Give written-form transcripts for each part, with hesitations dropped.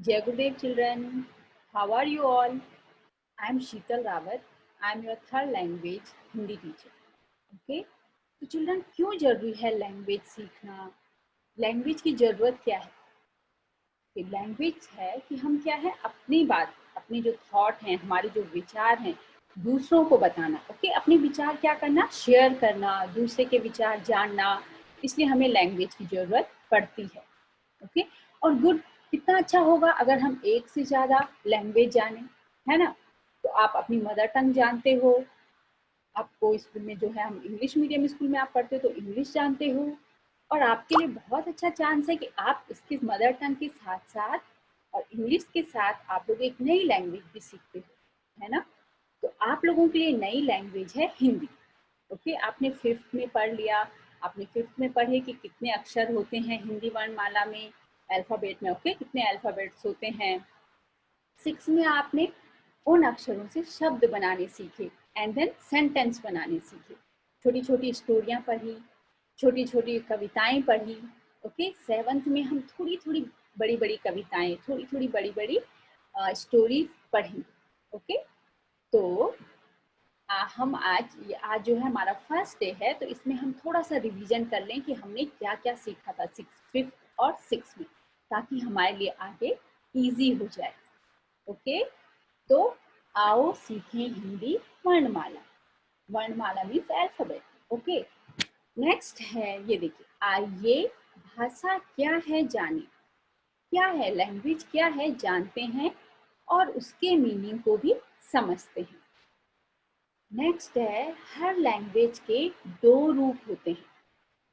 Jai Gurudev children, how are you all? I am Sheetal Rawat. I am your third language Hindi teacher. Okay? तो children क्यों जरूरी है language सीखना? Language की जरूरत क्या है? कि लैंग्वेज है कि हम क्या है अपनी बात, अपने जो थॉट हैं, हमारे जो विचार हैं, दूसरों को बताना। ओके? अपने विचार क्या करना? शेयर करना, दूसरे के विचार जानना। इसलिए हमें लैंग्वेज की जरूरत पड़ती है। ओके? और गुड, कितना अच्छा होगा अगर हम एक से ज्यादा लैंग्वेज जाने, है ना? तो आप अपनी मदर टंग जानते हो, आपको स्कूल में जो है, हम इंग्लिश मीडियम स्कूल में आप पढ़ते हो तो इंग्लिश जानते हो, और आपके लिए बहुत अच्छा चांस है कि आप इसकी मदर टंग के साथ साथ और इंग्लिश के साथ आप लोग एक नई लैंग्वेज भी सीखते हो, है ना? तो आप लोगों के लिए नई लैंग्वेज है हिंदी। ओके? आपने फिफ्थ में पढ़ लिया, आपने फिफ्थ में पढ़े कि कितने अक्षर होते हैं हिंदी वर्णमाला में, अल्फाबेट में। ओके? कितने अल्फाबेट्स होते हैं। सिक्स में आपने उन अक्षरों से शब्द बनाने सीखे एंड देन सेंटेंस बनाने सीखे, छोटी छोटी स्टोरियां पढ़ी, छोटी छोटी कविताएं पढ़ी। ओके? सेवंथ में हम थोड़ी थोड़ी बड़ी बड़ी कविताएं, थोड़ी थोड़ी बड़ी बड़ी स्टोरी पढ़ेंगे। ओके? तो हम आज जो है हमारा फर्स्ट डे है, तो इसमें हम थोड़ा सा रिवीजन कर लें कि हमने क्या क्या सीखा था फिफ्थ और सिक्स में, ताकि हमारे लिए आगे इजी हो जाए। ओके? तो आओ सीखें हिंदी वर्णमाला। वर्णमाला मीन्स अल्फाबेट। ओके? नेक्स्ट है, ये देखिए, आइए भाषा क्या है जाने। क्या है लैंग्वेज, क्या है जानते हैं, और उसके मीनिंग को भी समझते हैं। नेक्स्ट है, हर लैंग्वेज के दो रूप होते हैं।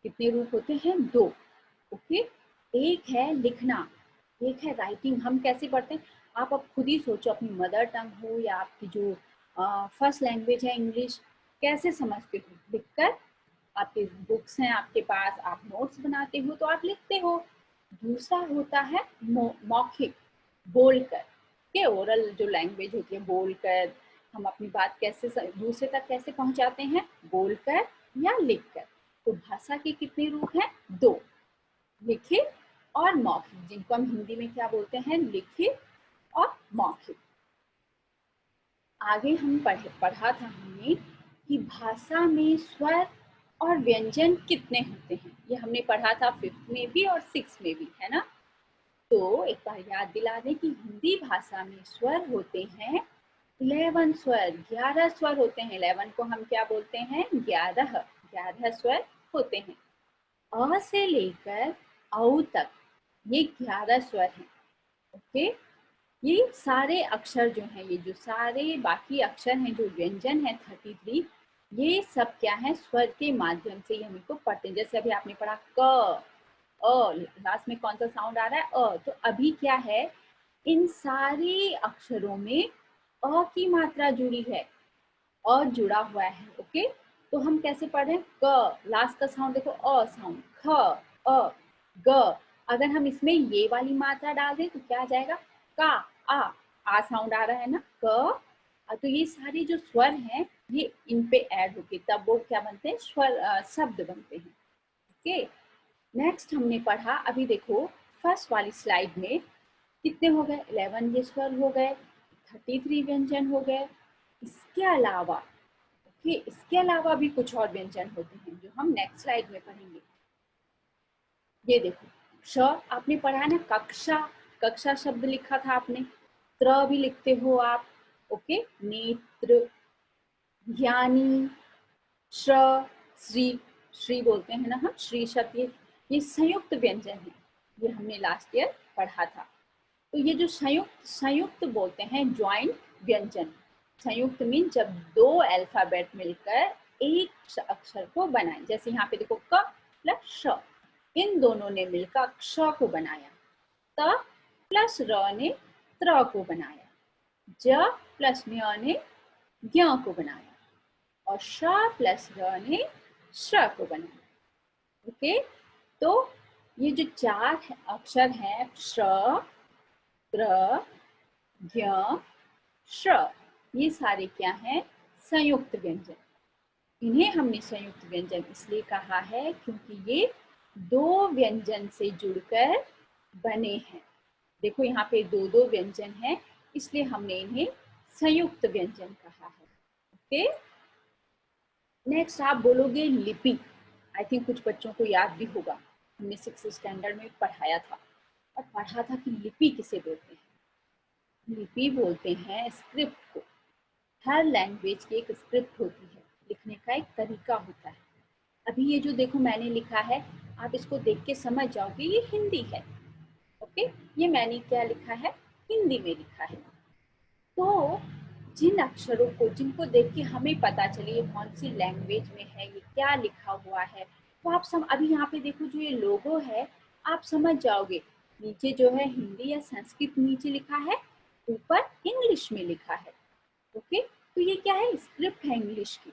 कितने रूप होते हैं? दो। ओके? एक है लिखना, एक है राइटिंग। हम कैसे पढ़ते हैं? आप अब खुद ही सोचो, अपनी मदर टंग हो या आपकी जो फर्स्ट लैंग्वेज है इंग्लिश, कैसे समझते हो? लिखकर। आपके बुक्स हैं आपके पास, आप नोट्स बनाते हो तो आप लिखते हो। दूसरा होता है मौखिक, बोलकर। के ओरल जो लैंग्वेज होती है, बोलकर हम अपनी बात कैसे दूसरे तक कैसे पहुंचाते हैं? बोलकर या लिखकर। तो भाषा के कितने रूप हैं? दो, लिखित और मौखिक, जिनको हम हिंदी में क्या बोलते हैं? लिखित और मौखिक। आगे हम पढ़ा था हमने कि भाषा में स्वर और व्यंजन कितने होते हैं। ये हमने पढ़ा था फिफ्थ में भी और सिक्स में भी, है ना? तो एक बार याद दिला दें कि हिंदी भाषा में स्वर होते हैं 11 स्वर, 11 स्वर होते हैं। 11 को हम क्या बोलते हैं? 11, 11 स्वर होते हैं। अ से लेकर औ तक ये 11 स्वर हैं। ओके? ये सारे अक्षर जो हैं, ये जो सारे बाकी अक्षर हैं, जो व्यंजन है 33, ये सब क्या है? स्वर के माध्यम से ही हम इनको पढ़ते हैं। जैसे अभी आपने पढ़ा क, अ, लास्ट में कौन सा साउंड आ रहा है? अ। तो अभी क्या है? इन सारे अक्षरों में अ की मात्रा जुड़ी है, अ जुड़ा हुआ है। ओके? तो हम कैसे पढ़ रहे हैं? क, लास्ट का साउंड देखो, अ साउंड, ख, अ, ग। अगर हम इसमें ये वाली मात्रा डाल दें तो क्या आ जाएगा? का, आ साउंड आ रहा है ना, क। तो ये सारे जो स्वर हैं, ये इन पे ऐड होके तब वो क्या बनते हैं? स्वर, शब्द बनते हैं। ओके? नेक्स्ट हमने पढ़ा, अभी देखो फर्स्ट वाली स्लाइड में कितने हो गए? 11 ये स्वर हो गए, 33 व्यंजन हो गए। इसके अलावा, ओके, इसके अलावा भी कुछ और व्यंजन होते हैं जो हम नेक्स्ट स्लाइड में पढ़ेंगे। ये देखो, श आपने पढ़ा है ना, कक्षा, कक्षा शब्द लिखा था आपने। त्र भी लिखते हो आप। ओके? नेत्र, ज्ञानी, श्र, श्री, श्री बोलते हैं ना हम, श्री शब्द, ये संयुक्त व्यंजन है। ये हमने लास्ट ईयर पढ़ा था। तो ये जो संयुक्त संयुक्त बोलते हैं, ज्वाइंट व्यंजन। संयुक्त मीन जब दो अल्फाबेट मिलकर एक अक्षर को बनाए। जैसे यहाँ पे देखो, क प्लस श, इन दोनों ने मिलकर क्ष को बनाया। त प्लस र ने त्र को बनाया। ज प्लस न्य ने ज्ञ को बनाया। और श प्लस र ने श्र को बनाया। ओके? तो ये जो चार अक्षर हैं, श्र, त्र, ज्ञ, श्र, ये सारे क्या हैं? संयुक्त व्यंजन। इन्हें हमने संयुक्त व्यंजन इसलिए कहा है क्योंकि ये दो व्यंजन से जुड़कर बने हैं। देखो यहाँ पे दो दो व्यंजन है, इसलिए हमने इन्हें संयुक्त व्यंजन कहा है। ओके, नेक्स्ट आप बोलोगे लिपि। आई थिंक कुछ बच्चों को याद भी होगा, हमने 6th स्टैंडर्ड में पढ़ाया था और पढ़ा था कि लिपि किसे बोलते हैं। लिपि बोलते हैं स्क्रिप्ट को। हर लैंग्वेज की एक स्क्रिप्ट होती है, लिखने का एक तरीका होता है। अभी ये जो देखो मैंने लिखा है, आप इसको देख के समझ जाओगे ये हिंदी है। ओके, ये मैंने क्या लिखा है, हिंदी में लिखा है। तो जिन अक्षरों को, जिनको देख के हमें पता चले ये कौन सी लैंग्वेज में है, ये क्या लिखा हुआ है, तो आप अभी यहाँ पे देखो जो ये लोगो है, आप समझ जाओगे। नीचे जो है हिंदी या संस्कृत नीचे लिखा है, ऊपर इंग्लिश में लिखा है। ओके, तो ये क्या है, स्क्रिप्ट है इंग्लिश की।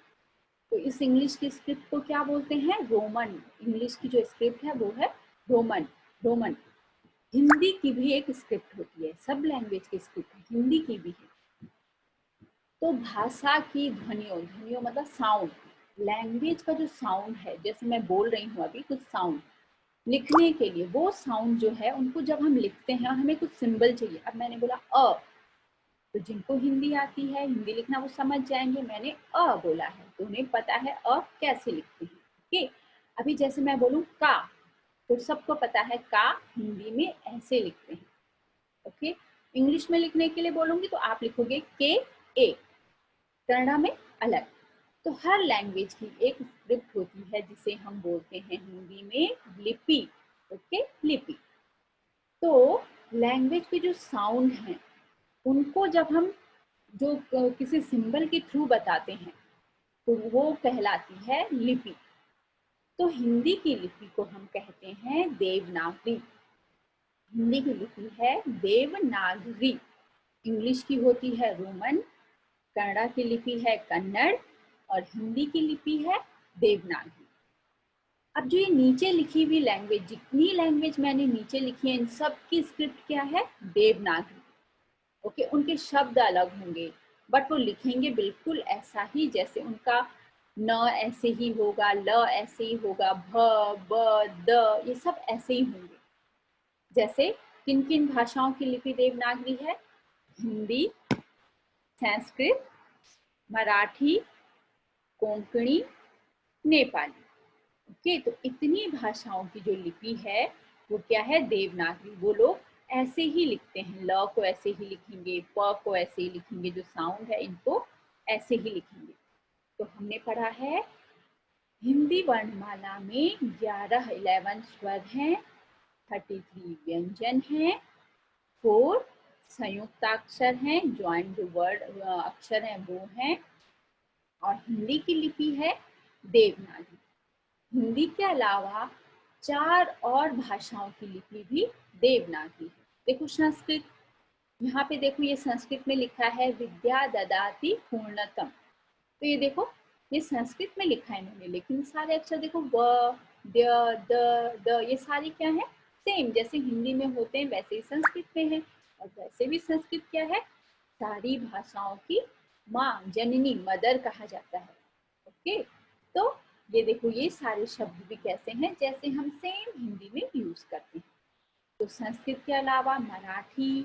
तो इस इंग्लिश की स्क्रिप्ट को क्या बोलते हैं, रोमन। इंग्लिश की जो स्क्रिप्ट है वो है रोमन। रोमन। हिंदी की भी एक स्क्रिप्ट होती है, सब लैंग्वेज की स्क्रिप्ट है, हिंदी की भी है। तो भाषा की ध्वनियों, ध्वनियों मतलब साउंड, लैंग्वेज का जो साउंड है, जैसे मैं बोल रही हूँ अभी कुछ साउंड, लिखने के लिए वो साउंड जो है उनको जब हम लिखते हैं हमें कुछ सिंबल चाहिए। अब मैंने बोला अ, तो जिनको हिंदी आती है, हिंदी लिखना, वो समझ जाएंगे मैंने अ बोला है, तो उन्हें पता है अ कैसे लिखते हैं। ओके, अभी जैसे मैं बोलूँ का, तो सबको पता है का हिंदी में ऐसे लिखते हैं। ओके, इंग्लिश में लिखने के लिए बोलूंगी तो आप लिखोगे के ए, कन्नड़ा में अलग। तो हर लैंग्वेज की एक स्क्रिप्ट होती है जिसे हम बोलते हैं हिंदी में लिपि। ओके, लिपि। तो लैंग्वेज के जो साउंड हैं उनको जब हम जो किसी सिंबल के थ्रू बताते हैं तो वो कहलाती है लिपि। तो हिंदी की लिपि को हम कहते हैं देवनागरी। हिंदी की लिपि है देवनागरी। इंग्लिश की होती है रोमन, कन्नड़ा की लिपि है कन्नड़ और हिंदी की लिपि है देवनागरी। अब जो ये नीचे लिखी हुई लैंग्वेज, जितनी लैंग्वेज मैंने नीचे लिखी है, इन सब की स्क्रिप्ट क्या है, देवनागरी। ओके, उनके शब्द अलग होंगे बट वो लिखेंगे बिल्कुल ऐसा ही, जैसे उनका न ऐसे ही होगा, ल ऐसे ही होगा, भ ब द ये सब ऐसे ही होंगे। जैसे किन किन भाषाओं की लिपि देवनागरी है, हिंदी, संस्कृत, मराठी, कोंकणी, नेपाली। ओके, तो इतनी भाषाओं की जो लिपि है वो क्या है, देवनागरी। वो लोग ऐसे ही लिखते हैं, ल को ऐसे ही लिखेंगे, प को ऐसे ही लिखेंगे, जो साउंड है इनको ऐसे ही लिखेंगे। तो हमने पढ़ा है हिंदी वर्णमाला में 11 स्वर हैं, 33 व्यंजन हैं, 4 संयुक्ताक्षर हैं, ज्वाइंट वर्ड अक्षर हैं वो हैं, और हिंदी की लिपि है देवनागरी। हिंदी के अलावा 4 और भाषाओं की लिपि भी देवनागरी है। देखो संस्कृत, यहाँ पे देखो ये संस्कृत में लिखा है विद्या ददाति पूर्णतम। तो ये देखो ये संस्कृत में लिखा है इन्होंने, लेकिन सारे अक्षर देखो व, द, द ये सारे क्या है, सेम जैसे हिंदी में होते हैं वैसे ही संस्कृत में है। और वैसे भी संस्कृत क्या है, सारी भाषाओं की माँ, जननी, मदर कहा जाता है। ओके, तो ये देखो ये सारे शब्द भी कैसे हैं, जैसे हम सेम हिंदी में यूज करते हैं। तो संस्कृत के अलावा मराठी,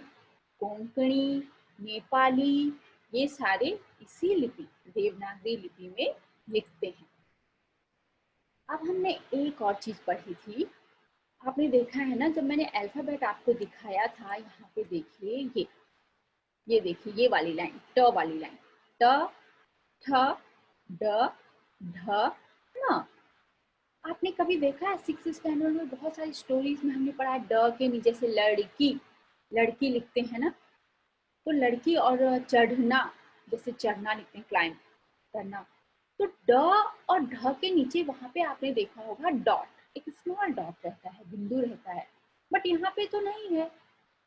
कोंकणी, नेपाली ये सारे इसी लिपि, देवनागरी लिपि में लिखते हैं। अब हमने एक और चीज पढ़ी थी, आपने देखा है ना, जब मैंने अल्फाबेट आपको दिखाया था, यहाँ पे देखिए ये देखिए ये वाली लाइन, ट वाली लाइन, ट, ठ, ड, ढ, न। आपने कभी देखा है 6th स्टैंडर्ड में बहुत सारी स्टोरीज में हमने पढ़ा है ड के नीचे से लड़की, लड़की लिखते हैं ना। तो लड़की और चढ़ना, जैसे चढ़ना लिखते हैं, क्लाइंब करना। तो ड और ढ के नीचे वहां पे आपने देखा होगा डॉट, एक स्मॉल डॉट रहता है, बिंदु रहता है। बट यहाँ पे तो नहीं है,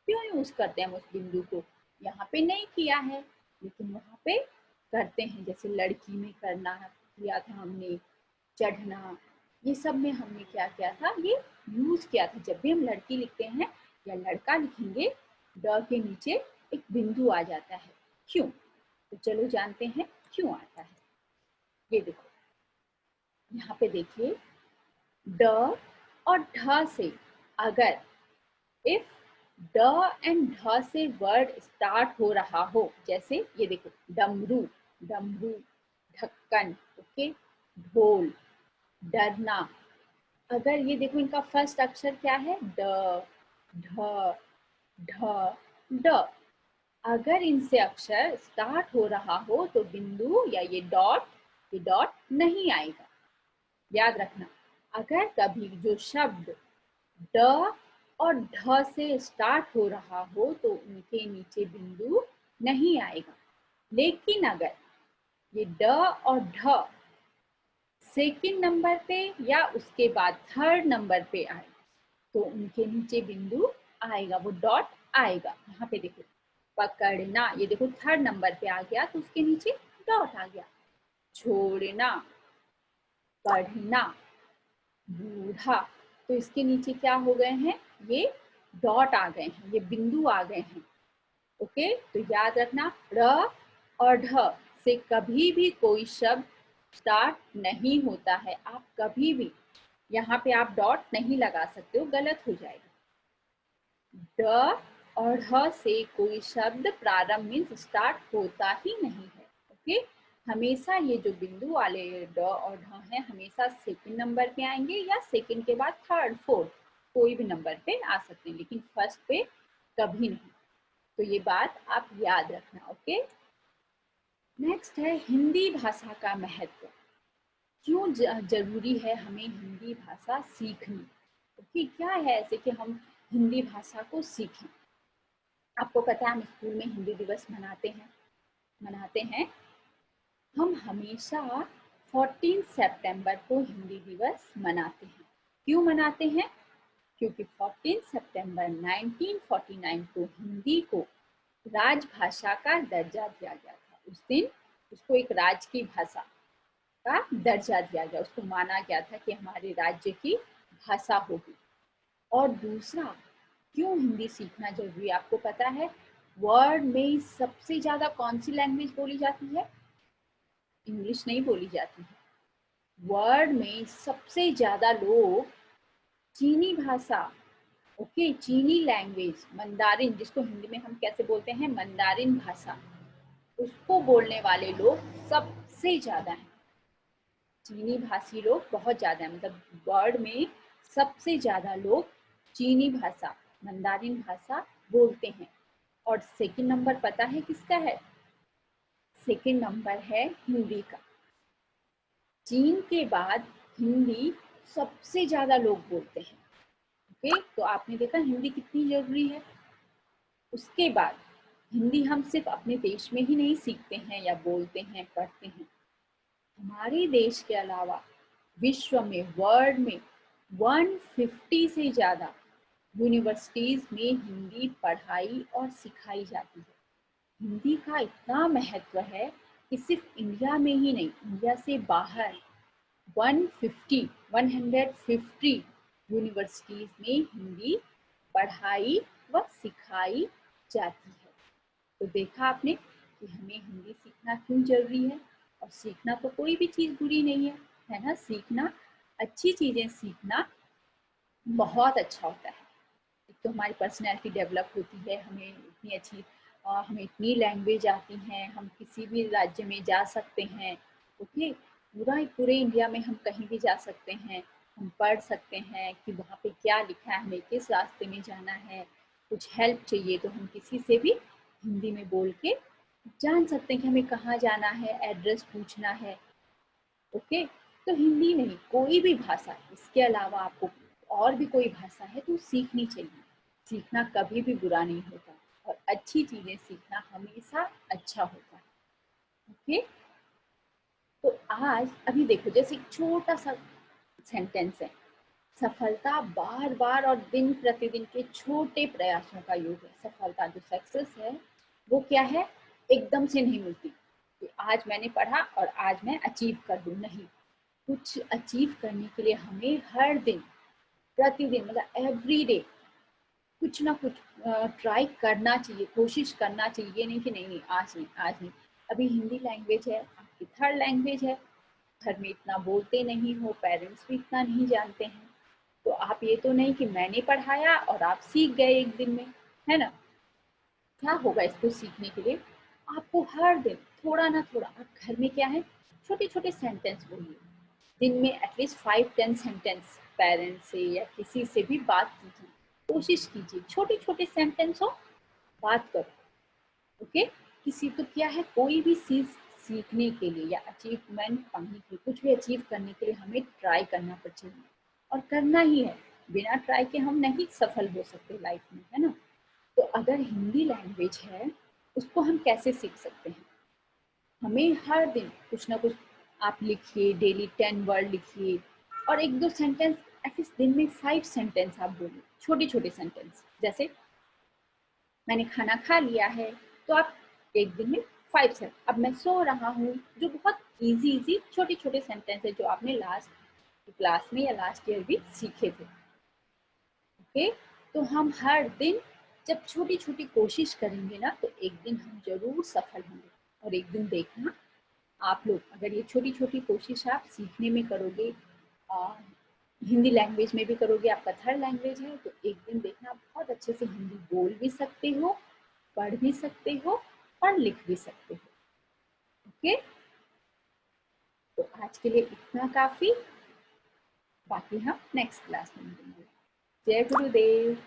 क्यों यूज करते हैं हम उस बिंदु को, यहाँ पे नहीं किया है लेकिन वहां पे करते हैं। जैसे लड़की में करना किया था हमने, चढ़ना, ये सब में हमने क्या किया था, ये यूज किया था। जब भी हम लड़की लिखते हैं या लड़का लिखेंगे, ड के नीचे एक बिंदु आ जाता है, क्यों, तो चलो जानते हैं क्यों आता है। ये देखो यहाँ पे देखिए, ड और ढ से अगर, इफ ड एंड ढ से वर्ड स्टार्ट हो रहा हो, जैसे ये देखो डमरू, डमरू, ढक्कन, ओके, ढोल, डरना। अगर ये देखो इनका फर्स्ट अक्षर क्या है, ड, ढ, ढ, ड। अगर इनसे अक्षर स्टार्ट हो रहा हो तो बिंदु या ये डॉट नहीं आएगा। याद रखना, अगर कभी जो शब्द ड और ढ से स्टार्ट हो रहा हो तो उनके नीचे बिंदु नहीं आएगा। लेकिन अगर ये ड और ढ सेकंड नंबर पे या उसके बाद थर्ड नंबर पे आए तो उनके नीचे बिंदु आएगा, वो डॉट आएगा। यहाँ पे देखो पकड़ना, ये देखो थर्ड नंबर पे आ गया तो उसके नीचे डॉट आ गया। छोड़ना, पढ़ना, बूढ़ा, तो इसके नीचे क्या हो गए हैं, ये डॉट आ गए हैं, ये बिंदु आ गए हैं। ओके, तो याद रखना र और ढ से कभी भी कोई शब्द स्टार्ट नहीं होता है। आप कभी भी यहाँ पे आप डॉट नहीं लगा सकते हो, गलत हो जाएगा। ड और ढ से कोई शब्द प्रारंभ मीन्स स्टार्ट होता ही नहीं है। ओके, हमेशा ये जो बिंदु वाले ड और ढ हैं हमेशा सेकंड नंबर पे आएंगे या सेकंड के बाद थर्ड फोर्थ कोई भी नंबर पे आ सकते हैं, लेकिन फर्स्ट पे कभी नहीं। तो ये बात आप याद रखना। ओके, नेक्स्ट है हिंदी भाषा का महत्व। क्यों जरूरी है हमें हिंदी भाषा सीखनी। ओके, क्या है ऐसे कि हम हिंदी भाषा को सीखें। आपको पता है हम स्कूल में हिंदी दिवस मनाते हैं। हम हमेशा 14 सितंबर को हिंदी दिवस मनाते हैं। क्यों मनाते हैं? क्योंकि 14 सितंबर 1949 को हिंदी को राजभाषा का दर्जा दिया गया था। उस दिन उसको एक राज्य की भाषा का दर्जा दिया गया, उसको माना गया था कि हमारे राज्य की भाषा होगी। और दूसरा, क्यों हिंदी सीखना जरूरी है आपको पता है? वर्ल्ड में सबसे ज्यादा कौन सी लैंग्वेज बोली जाती है? इंग्लिश नहीं बोली जाती है। वर्ल्ड में सबसे ज्यादा लोग चीनी भाषा, ओके, चीनी लैंग्वेज, मंदारिन, जिसको हिंदी में हम कैसे बोलते हैं, मंदारिन भाषा, उसको बोलने वाले लोग सबसे ज्यादा हैं। चीनी भाषी लोग बहुत ज्यादा है, मतलब वर्ल्ड में सबसे ज्यादा लोग चीनी भाषा, मंदारिन भाषा बोलते हैं। और सेकंड नंबर पता है किसका है? सेकंड नंबर है हिंदी का। चीन के बाद हिंदी सबसे ज्यादा लोग बोलते हैं। ओके, तो आपने देखा हिंदी कितनी जरूरी है। उसके बाद हिंदी हम सिर्फ अपने देश में ही नहीं सीखते हैं या बोलते हैं, पढ़ते हैं। हमारे देश के अलावा विश्व में, वर्ल्ड में 150 से ज्यादा यूनिवर्सिटीज में हिंदी पढ़ाई और सिखाई जाती है। हिंदी का इतना महत्व है कि सिर्फ इंडिया में ही नहीं, इंडिया से बाहर 150 यूनिवर्सिटीज में हिंदी पढ़ाई व सिखाई जाती है। तो देखा आपने कि हमें हिंदी सीखना क्यों जरूरी है। और सीखना तो कोई भी चीज बुरी नहीं है ना? सीखना, अच्छी चीजें सीखना बहुत अच्छा होता है। एक तो हमारी पर्सनैलिटी डेवलप होती है, हमें इतनी अच्छी हमें इतनी लैंग्वेज आती हैं, हम किसी भी राज्य में जा सकते हैं। ओके, पूरे इंडिया में हम कहीं भी जा सकते हैं, हम पढ़ सकते हैं कि वहाँ पे क्या लिखा है, हमें किस रास्ते में जाना है। कुछ हेल्प चाहिए तो हम किसी से भी हिंदी में बोल के जान सकते हैं कि हमें कहाँ जाना है, एड्रेस पूछना है। ओके, तो हिंदी नहीं, कोई भी भाषा, इसके अलावा आपको और भी कोई भाषा है तो सीखनी चाहिए। सीखना कभी भी बुरा नहीं होता और अच्छी चीजें सीखना हमेशा अच्छा होता है। ओके, तो आज अभी देखो जैसे एक छोटा सा सेंटेंस है, सफलता बार बार और दिन प्रतिदिन के छोटे प्रयासों का योग है। सफलता, जो सक्सेस है, वो क्या है? एकदम से नहीं मिलती कि आज मैंने पढ़ा और आज मैं अचीव कर दूं, नहीं। कुछ अचीव करने के लिए हमें हर दिन, प्रतिदिन, मतलब एवरी डे कुछ ना कुछ ट्राई करना चाहिए, कोशिश करना चाहिए। ये नहीं कि नहीं नहीं आज नहीं, आज नहीं। अभी हिंदी लैंग्वेज है, आपकी थर्ड लैंग्वेज है, घर में इतना बोलते नहीं हो, पेरेंट्स भी इतना नहीं जानते हैं, तो आप ये तो नहीं कि मैंने पढ़ाया और आप सीख गए एक दिन में। है ना। क्या होगा इसको सीखने के लिए, आपको हर दिन थोड़ा ना थोड़ा, आप घर में क्या है, छोटे छोटे सेंटेंस बोलिए। दिन में एटलीस्ट 5-10 सेंटेंस पेरेंट्स से या किसी से भी बात कीजिए, कोशिश कीजिए छोटे छोटे सेंटेंस हो, बात करो। ओके। किसी तो क्या है, कोई भी चीज सीखने के लिए या अचीवमेंट पाने के लिए, कुछ भी अचीव करने के लिए हमें ट्राई करना चाहिए, और करना ही है। बिना ट्राई के हम नहीं सफल हो सकते लाइफ में, है ना। तो अगर हिंदी लैंग्वेज है, उसको हम कैसे सीख सकते हैं, हमें हर दिन कुछ ना कुछ आप लिखिए, डेली 10 वर्ड लिखिए, और 1-2 सेंटेंस, एटलीस्ट दिन में 5 सेंटेंस आप बोलिए, छोटे छोटे सेंटेंस। जैसे मैंने खाना खा लिया है, तो आप एक दिन में 5 से, अब मैं सो रहा हूँ, जो बहुत इजी इजी छोटे छोटे सेंटेंस है जो आपने लास्ट क्लास में या लास्ट ईयर भी सीखे थे। ओके। तो हम हर दिन जब छोटी छोटी कोशिश करेंगे ना, तो एक दिन हम जरूर सफल होंगे। और एक दिन देखना, आप लोग अगर ये छोटी छोटी कोशिश आप सीखने में करोगे, आ, हिंदी लैंग्वेज में भी करोगे, आपका थर्ड लैंग्वेज है, तो एक दिन देखना बहुत अच्छे से हिंदी बोल भी सकते हो, पढ़ भी सकते हो, और लिख भी सकते हो। ओके। तो आज के लिए इतना काफी, बाकी हम नेक्स्ट क्लास में मिलेंगे। जय गुरुदेव।